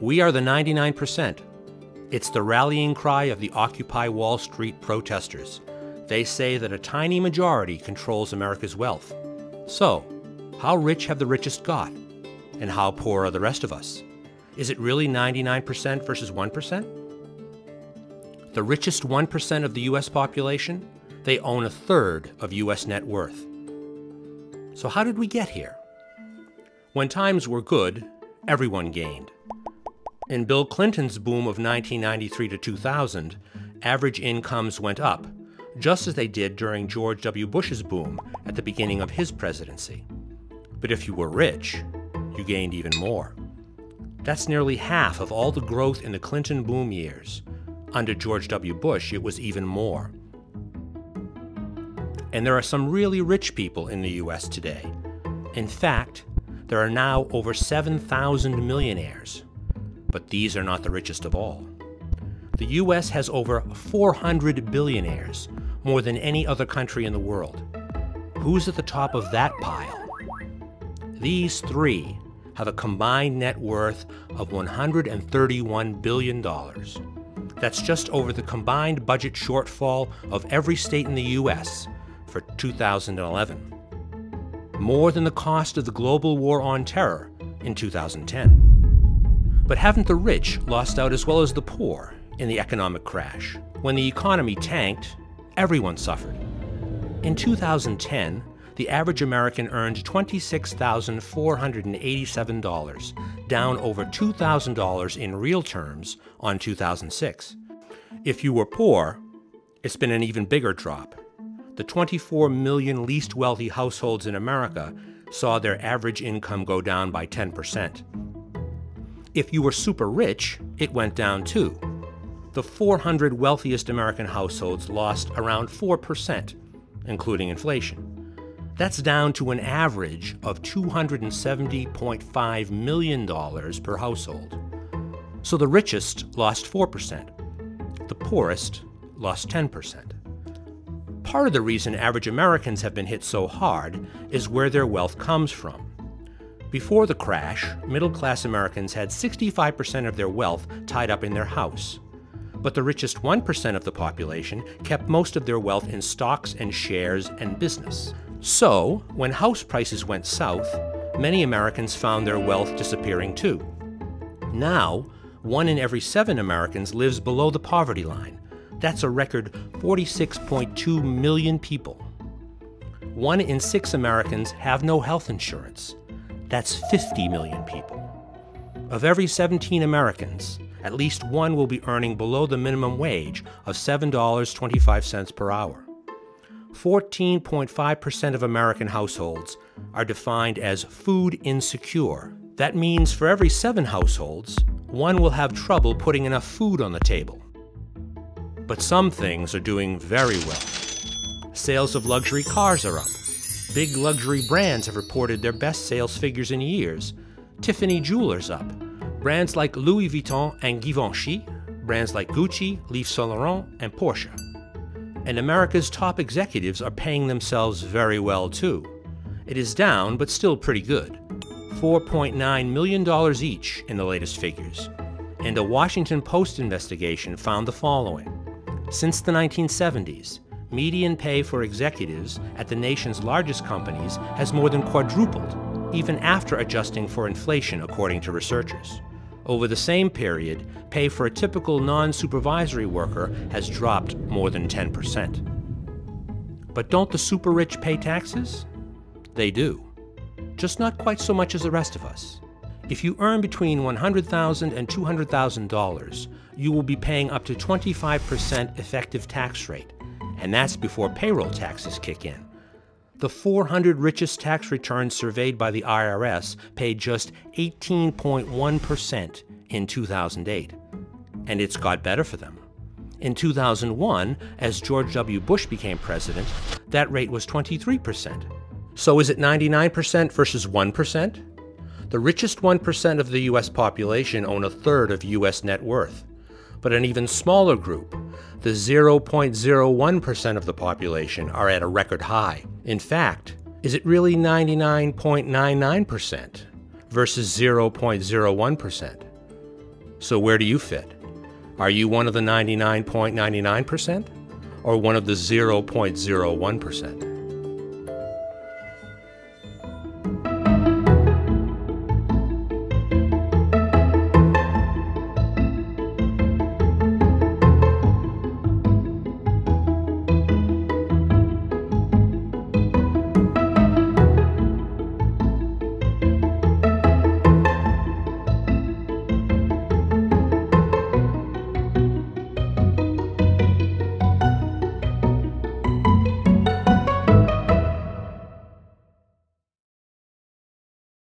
We are the 99%. It's the rallying cry of the Occupy Wall Street protesters. They say that a tiny majority controls America's wealth. So, how rich have the richest got? And how poor are the rest of us? Is it really 99% versus 1%? The richest 1% of the US population, they own a third of US net worth. So how did we get here? When times were good, everyone gained. In Bill Clinton's boom of 1993 to 2000, average incomes went up, just as they did during George W. Bush's boom at the beginning of his presidency. But if you were rich, you gained even more. That's nearly half of all the growth in the Clinton boom years. Under George W. Bush, it was even more. And there are some really rich people in the US today. In fact, there are now over 7,000 millionaires. But these are not the richest of all. The US has over 400 billionaires, more than any other country in the world. Who's at the top of that pile? These three have a combined net worth of $131 billion. That's just over the combined budget shortfall of every state in the US for 2011. More than the cost of the global war on terror in 2010. But haven't the rich lost out as well as the poor in the economic crash? When the economy tanked, everyone suffered. In 2010, the average American earned $26,487, down over $2,000 in real terms on 2006. If you were poor, it's been an even bigger drop. The 24 million least wealthy households in America saw their average income go down by 10%. If you were super rich, it went down too. The 400 wealthiest American households lost around 4%, including inflation. That's down to an average of $270.5 million per household. So the richest lost 4%. The poorest lost 10%. Part of the reason average Americans have been hit so hard is where their wealth comes from. Before the crash, middle-class Americans had 65% of their wealth tied up in their house. But the richest 1% of the population kept most of their wealth in stocks and shares and business. So, when house prices went south, many Americans found their wealth disappearing too. Now, 1 in every 7 Americans lives below the poverty line. That's a record 46.2 million people. 1 in 6 Americans have no health insurance. That's 50 million people. Of every 17 Americans, at least 1 will be earning below the minimum wage of $7.25 per hour. 14.5% of American households are defined as food insecure. That means for every 7 households, 1 will have trouble putting enough food on the table. But some things are doing very well. Sales of luxury cars are up. Big luxury brands have reported their best sales figures in years. Tiffany Jewelers up. Brands like Louis Vuitton and Givenchy, brands like Gucci, Yves Saint Laurent, and Porsche. And America's top executives are paying themselves very well too. It is down, but still pretty good. $4.9 million each in the latest figures. And a Washington Post investigation found the following. Since the 1970s, median pay for executives at the nation's largest companies has more than quadrupled, even after adjusting for inflation, according to researchers. Over the same period, pay for a typical non-supervisory worker has dropped more than 10%. But don't the super rich pay taxes? They do. Just not quite so much as the rest of us. If you earn between $100,000 and $200,000, you will be paying up to 25% effective tax rate, and that's before payroll taxes kick in. The 400 richest tax returns surveyed by the IRS paid just 18.1% in 2008. And it's got better for them. In 2001, as George W. Bush became president, that rate was 23%. So is it 99% versus 1%? The richest 1% of the US population own a third of US net worth. But an even smaller group, the 0.01% of the population, are at a record high. In fact, is it really 99.99% versus 0.01%? So where do you fit? Are you one of the 99.99% or one of the 0.01%?